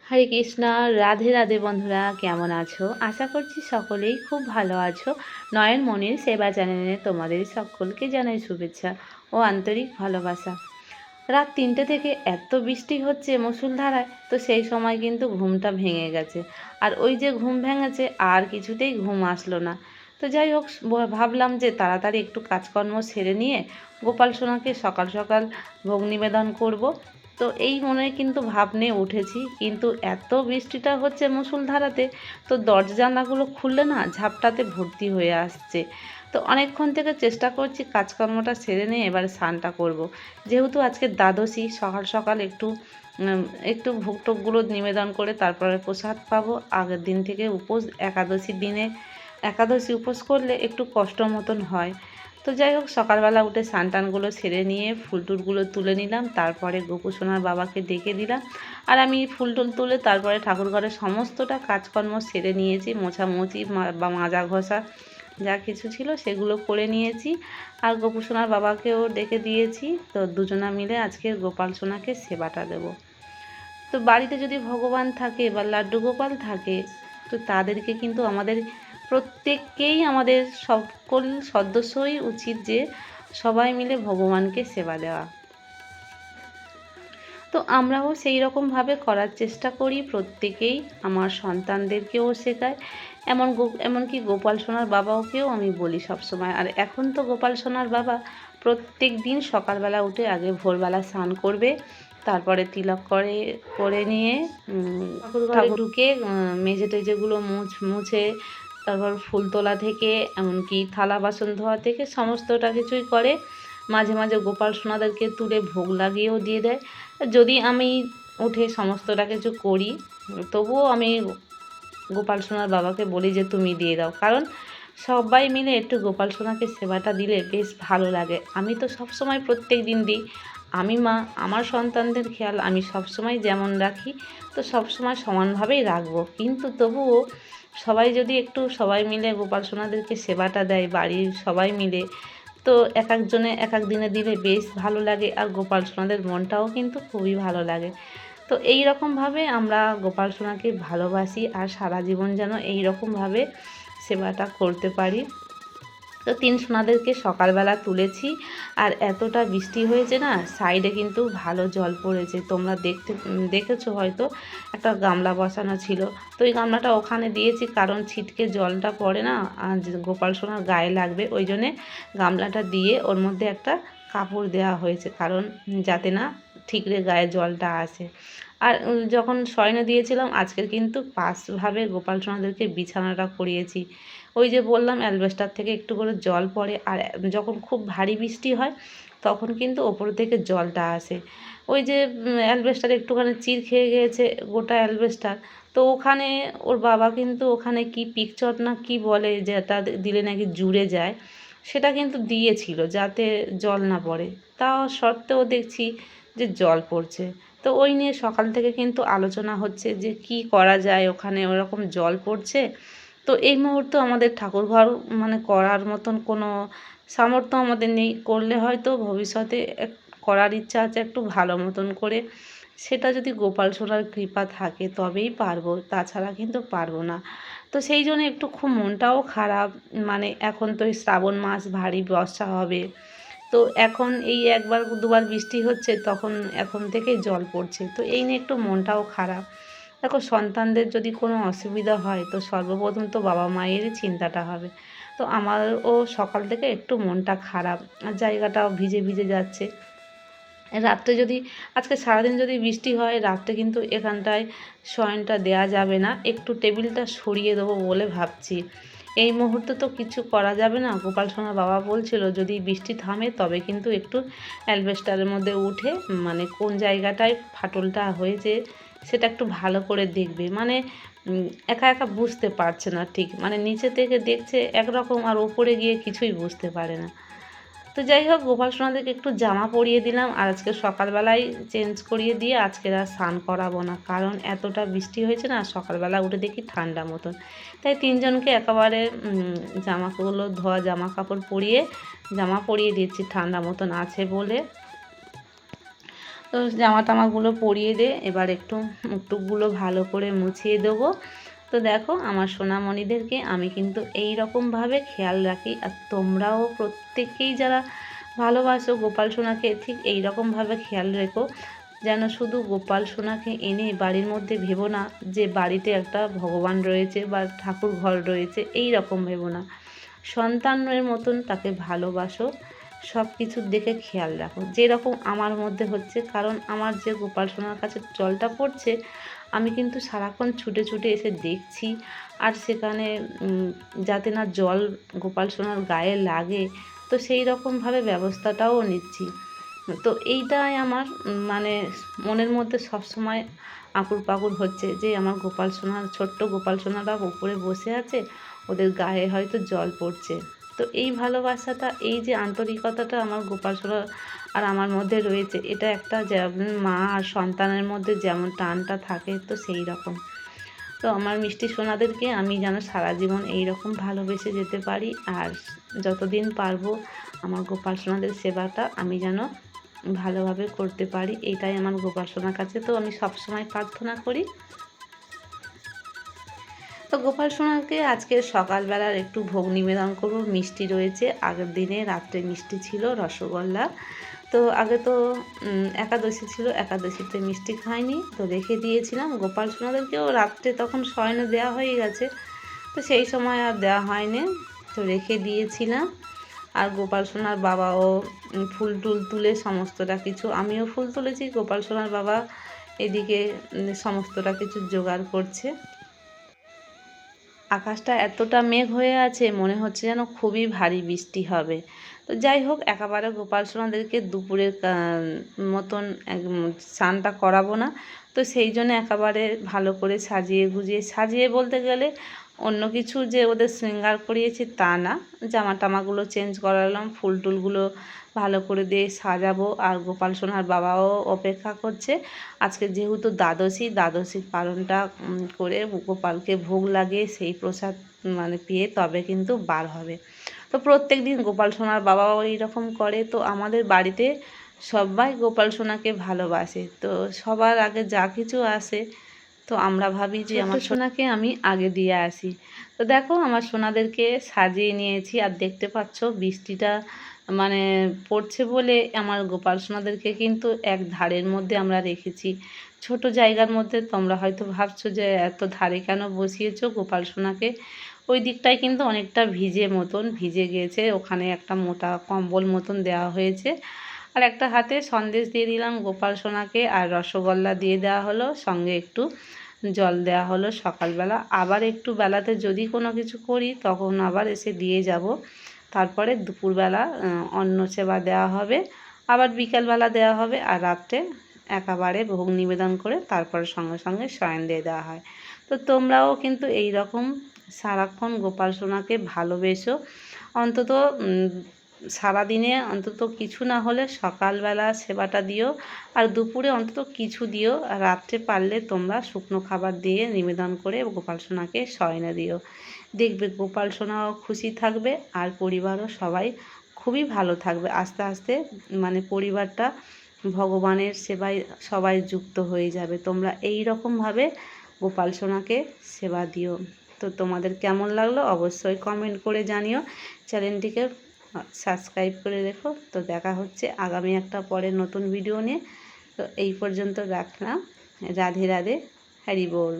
হরে কৃষ্ণা। রাধে রাধে বন্ধুরা, কেমন আছো? আশা করছি সকলেই খুব ভালো আছো। নয়ন মনির সেবা চ্যানেলে তোমাদের সকলকে জানাই শুভেচ্ছা ও আন্তরিক ভালোবাসা। রাত 3টে থেকে এত বৃষ্টি হচ্ছে মুষলধারায়, তো সেই সময় কিন্তু ঘুমটা ভেঙে গেছে। আর ওই যে ঘুম ভেঙেছে আর কিছুতেই ঘুম আসলো না। তো যাই হোক, ভাবলাম যে তাড়াতাড়ি একটু কাজকর্ম সেরে নিয়ে গোপাল সোনাকে সকাল সকাল ভোগ নিবেদন করব। তো এই মনে কিন্তু ভাব নিয়ে উঠেছি, কিন্তু এত বৃষ্টিটা হচ্ছে মুষলধারাতে, তো দরজা জানলাগুলো খুললে না ঝাপটাতে ভর্তি হয়ে আসছে। তো অনেকক্ষণ থেকে চেষ্টা করছি কাজকর্মটা সেরে নিয়ে এবার স্নানটা করব। যেহেতু আজকে দ্বাদশী, সকাল সকাল একটু ভোগ টোগগুলো নিবেদন করে তারপরে প্রসাদ পাবো। আগের দিন থেকে উপোস, একাদশীর দিনে একাদশী উপোস করলে একটু কষ্ট মতন হয়। তো যাই হোক, সকালবেলা উঠে স্নান টানগুলো সেরে নিয়ে ফুল টুলগুলো তুলে নিলাম, তারপরে গোপু সোনার বাবাকে ডেকে দিলাম। আর আমি ফুল টুল তুলে তারপরে ঠাকুর ঘরের সমস্তটা কাজকর্ম সেরে নিয়েছি, মোছামুছি বা মাজা ঘষা যা কিছু ছিল সেগুলো করে নিয়েছি। আর গোপু সোনার বাবাকেও ডেকে দিয়েছি। তো দুজনা মিলে আজকে গোপাল সোনাকে সেবাটা দেব। তো বাড়িতে যদি ভগবান থাকে বা লাড্ডু গোপাল থাকে, তো তাদেরকে কিন্তু আমাদের সকল সদস্যই উচিত যে সবাই মিলে ভগবানকে সেবা দেওয়া। তো আমরাও সেই রকমভাবে করার চেষ্টা করি, প্রত্যেকেই। আমার সন্তানদেরকেও শেখায়, এমনকি গোপাল সোনার বাবাকেও আমি বলি সবসময়। আর এখন তো গোপাল সোনার বাবা প্রত্যেক দিন সকালবেলা উঠে আগে ভোরবেলা স্নান করবে, তারপরে তিলক করে নিয়ে ঠাকুর ঢুকে মেঝে টেজেগুলো মুছে, তারপর ফুল তোলা থেকে এমনকি থালা বাসন ধোয়া থেকে সমস্তটা কিছুই করে। মাঝে মাঝে গোপাল সোনাদেরকে তুলে ভোগ লাগিয়েও দিয়ে দেয়। যদি আমি উঠে সমস্তটা কিছু করি, তবুও আমি গোপাল সোনার বাবাকে বলি যে তুমি দিয়ে দাও, কারণ সবাই মিলে একটু গোপাল সোনাকে সেবাটা দিলে বেশ ভালো লাগে। আমি তো সবসময় প্রত্যেক দিন দিই। আমি মা, আমার সন্তানদের খেয়াল আমি সবসময় যেমন রাখি, তো সবসময় সমানভাবেই রাখবো। কিন্তু তবুও সবাই মিলে গোপাল সোনাদেরকে সেবাটা দেয় বাড়ির সবাই মিলে, তো এক একজনে এক এক দিনে দিলে বেশ ভালো লাগে। আর গোপাল সোনাদের মনটাও কিন্তু খুবই ভালো লাগে। তো এই রকমভাবে আমরা গোপাল সোনাকে ভালোবাসি, আর সারা জীবন যেন এই রকমভাবে সেবাটা করতে পারি। তো 3 সোনাদেরকে সকালবেলা তুলেছি। আর এতটা বৃষ্টি হয়েছে না, সাইডে কিন্তু ভালো জল পড়েছে। তোমরা দেখেছো হয়তো, একটা গামলা বসানো ছিল, তো ওই গামলাটা ওখানে দিয়েছি, কারণ ছিটকে জলটা পড়ে না আর গোপাল সোনার গায়ে লাগবে, ওই জন্যে গামলাটা দিয়ে ওর মধ্যে একটা কাপড় দেওয়া হয়েছে, কারণ যাতে না ঠিকরে গায়ে জলটা আসে। আর যখন শয়নে দিয়েছিলাম, আজকের কিন্তু পাশভাবে গোপাল সোনাদেরকে বিছানাটা করিয়েছি। ওই যে বললাম, অ্যালবেস্টার থেকে একটু করে জল পড়ে, আর যখন খুব ভারী বৃষ্টি হয় তখন কিন্তু ওপর থেকে জলটা আসে। ওই যে অ্যালবেস্টার একটুখানি চির খেয়ে গিয়েছে গোটা অ্যালবেস্টার, তো ওখানে ওর বাবা কিন্তু ওখানে কি পিকচার না কি বলে, যেটা দিলে নাকি জুড়ে যায়, সেটা কিন্তু দিয়েছিল যাতে জল না পড়ে। তা সত্ত্বেও দেখছি যে জল পড়ছে। তো ওই নিয়ে সকাল থেকে কিন্তু আলোচনা হচ্ছে যে কি করা যায়, ওখানে ওরকম জল পড়ছে। তো এই মুহূর্তে আমাদের ঠাকুরঘর করার মতন কোনো সামর্থ্য আমাদের নেই। করলে হয়তো ভবিষ্যতে করার ইচ্ছা আছে একটু ভালো মতন করে। সেটা যদি গোপাল সোনার কৃপা থাকে তবেই পারবো, তাছাড়া কিন্তু পারবো না। তো সেই জন্য একটু খুব মনটাও খারাপ। এখন তো এই শ্রাবণ মাস, ভারী বর্ষা হবে। তো এখন এই একবার দুবার বৃষ্টি হচ্ছে, তখন এখন থেকেই জল পড়ছে, তো এই নিয়ে একটু মনটাও খারাপ। দেখো, সন্তানদের যদি কোনো অসুবিধা হয় তো সর্বপ্রথম তো বাবা মায়েরই চিন্তাটা হবে। তো আমারও সকাল থেকে একটু মনটা খারাপ, আর জায়গাটাও ভিজে ভিজে যাচ্ছে। রাত্রে যদি আজকে সারাদিন যদি বৃষ্টি হয়, রাত্রে কিন্তু এখানটায় শয়নটা দেয়া যাবে না, একটু টেবিলটা সরিয়ে দেবো বলে ভাবছি। এই মুহূর্তে তো কিছু করা যাবে না। গোপাল সোনার বাবা বলছিল যদি বৃষ্টি থামে তবে কিন্তু একটু অ্যালবেস্টারের মধ্যে উঠে কোন জায়গাটায় ফাটলটা হয়েছে সেটা একটু ভালো করে দেখবে। একা একা বুঝতে পারছে না ঠিক, নিচে থেকে দেখছে একরকম আর ওপরে গিয়ে কিছুই বুঝতে পারে না। তো যাই হোক, গোপাল সোনাদেরকে একটু জামা পরিয়ে দিলাম, আর আজকে সকালবেলায় চেঞ্জ করিয়ে দিয়ে আজকে আর স্নান করাবো না, কারণ এতটা বৃষ্টি হয়েছে না, সকালবেলা উঠে দেখি ঠান্ডা মতন। তাই 3 জনকে একেবারে জামাগুলো ধোয়া জামা কাপড় পরিয়ে দিচ্ছি ঠান্ডা মতন আছে বলে। তো জামা টামাগুলো পরিয়ে দে, এবার একটু মুখটুকগুলো ভালো করে মুছিয়ে দেবো। তো দেখো আমার সোনামণিদেরকে আমি কিন্তু এই রকমভাবে খেয়াল রাখি, আর তোমরাও প্রত্যেকেই যারা ভালোবাসো গোপাল সোনাকে ঠিক এই রকমভাবে খেয়াল রেখো, যেন শুধু গোপাল সোনাকে এনে বাড়ির মধ্যে ভেবো না যে বাড়িতে একটা ভগবান রয়েছে বা ঠাকুর ঘর রয়েছে, এই রকম ভেবো না। সন্তানের মতন তাকে ভালোবাসো, সব কিছুর দিকে খেয়াল রাখো যেরকম আমার মধ্যে হচ্ছে। কারণ আমার যে গোপাল সোনার কাছে জলটা পড়ছে, আমি কিন্তু সারাক্ষণ ছুটে ছুটে এসে দেখছি, আর সেখানে যাতে না জল গোপাল সোনার গায়ে লাগে, তো সেই রকমভাবে ব্যবস্থাটাও নিচ্ছি। তো এইটাই আমার মানে মনের মধ্যে সবসময় আকুর পাকুর হচ্ছে যে আমার গোপাল সোনার, ছোট্ট গোপাল সোনারা উপরে বসে আছে, ওদের গায়ে হয়তো জল পড়ছে। তো এই ভালোবাসাটা, এই যে আন্তরিকতাটা আমার গোপাল সোনা আর আমার মধ্যে রয়েছে, এটা একটা যেমন মা আর সন্তানের মধ্যে যেমন টানটা থাকে, তো সেই রকম। তো আমার মিষ্টি সোনাদেরকে আমি যেন সারা জীবন এইরকম ভালোবেসে যেতে পারি, আর যতদিন পারবো আমার গোপাল সোনাদের সেবাটা আমি যেন ভালোভাবে করতে পারি, এটাই আমার গোপাল সোনার কাছে তো আমি সবসময় প্রার্থনা করি। তো গোপাল সোনাকে আজকে সকালবেলার একটু ভোগ নিবেদন করবো। মিষ্টি রয়েছে, আগের দিনে রাত্রে মিষ্টি ছিল রসগোল্লা। তো আগে তো একাদশী ছিল, একাদশীতে মিষ্টি খাইনি, তো রেখে দিয়েছিলাম। গোপাল সোনাদেরকেও রাত্রে তখন শয়নে দেওয়া হয়ে গেছে, তো সেই সময় আর দেওয়া হয়নি, তো রেখে দিয়েছিলাম। আর গোপাল সোনার বাবাও ফুল টুল তুলে সমস্তটা কিছু, আমিও ফুল তুলেছি, গোপাল সোনার বাবা এদিকে সমস্তটা কিছু জোগাড় করছে। আকাশটা এতটা মেঘ হয়ে আছে, মনে হচ্ছে যেন খুবই ভারী বৃষ্টি হবে। তো যাই হোক, একেবারে গোপাল সোনাদেরকে দুপুরের মতন স্নানটা করাবো না, তো সেই জন্য একেবারে ভালো করে সাজিয়ে গুজিয়ে, সাজিয়ে বলতে গেলে অন্য কিছু যে ওদের শৃঙ্গার করিয়েছি তা না, জামা টামাগুলো চেঞ্জ করালাম, ফুল টুলগুলো ভালো করে দিয়ে সাজাবো। আর গোপাল সোনার বাবাও অপেক্ষা করছে। আজকে যেহেতু দ্বাদশীর পালনটা করে গোপালকে ভোগ লাগিয়ে সেই প্রসাদ মানে পেয়ে তবে কিন্তু বার হবে। তো প্রত্যেক দিন গোপাল সোনার বাবাও এইরকম করে। তো আমাদের বাড়িতে সবাই গোপাল সোনাকে ভালোবাসে, তো সবার আগে যা কিছু আসে, তো আমরা ভাবি যে আমার সোনাকে আমি আগে দিয়ে আসি। তো দেখো আমার সোনাদেরকে সাজিয়ে নিয়েছি, আর দেখতে পাচ্ছ বৃষ্টিটা মানে পড়ছে বলে আমার গোপাল সোনাদেরকে কিন্তু এক ধারের মধ্যে আমরা রেখেছি, ছোট জায়গার মধ্যে। তোমরা হয়তো ভাবছো যে এত ধারে কেন বসিয়েছো গোপাল সোনাকে, ওই দিকটায় কিন্তু অনেকটা ভিজে গিয়েছে, ওখানে একটা মোটা কম্বল মতন দেওয়া হয়েছে। আর একটা হাতে সন্দেশ দিয়ে দিলাম গোপাল সোনাকে, আর রসগোল্লা দিয়ে দেওয়া হলো, সঙ্গে একটু জল দেওয়া হলো সকালবেলা। আবার একটু বেলাতে যদি কোনো কিছু করি তখন আবার এসে দিয়ে যাব। তারপরে দুপুরবেলা অন্ন সেবা দেওয়া হবে, আবার বিকেলবেলা দেওয়া হবে, আর রাত্রে একেবারে ভোগ নিবেদন করে তারপরে সঙ্গে সঙ্গে শয়ন দিয়ে দেওয়া হয়। তো তোমরাও কিন্তু এই রকম সারাক্ষণ গোপাল সোনাকে ভালোবেসো, অন্তত সারাদিনে অন্তত কিছু না হলে সকালবেলা সেবাটা দিও, আর দুপুরে অন্তত কিছু দিও, আর রাত্রে পারলে তোমরা শুকনো খাবার দিয়ে নিবেদন করে গোপাল সোনাকে শয়নে দিও। দেখবে গোপাল সোনাও খুশি থাকবে, আর পরিবারও সবাই খুবই ভালো থাকবে। আস্তে আস্তে মানে পরিবারটা ভগবানের সেবায় সবাই যুক্ত হয়ে যাবে। তোমরা এই রকমভাবে গোপাল সোনাকে সেবা দিও। তো তোমাদের কেমন লাগলো অবশ্যই কমেন্ট করে জানিও, চ্যানেলটিকে সাবস্ক্রাইব করে রেখো। তো দেখা হচ্ছে আগামী একটা পরে নতুন ভিডিও নিয়ে। তো এই পর্যন্ত রাখলাম। রাধে রাধে, হরি বল।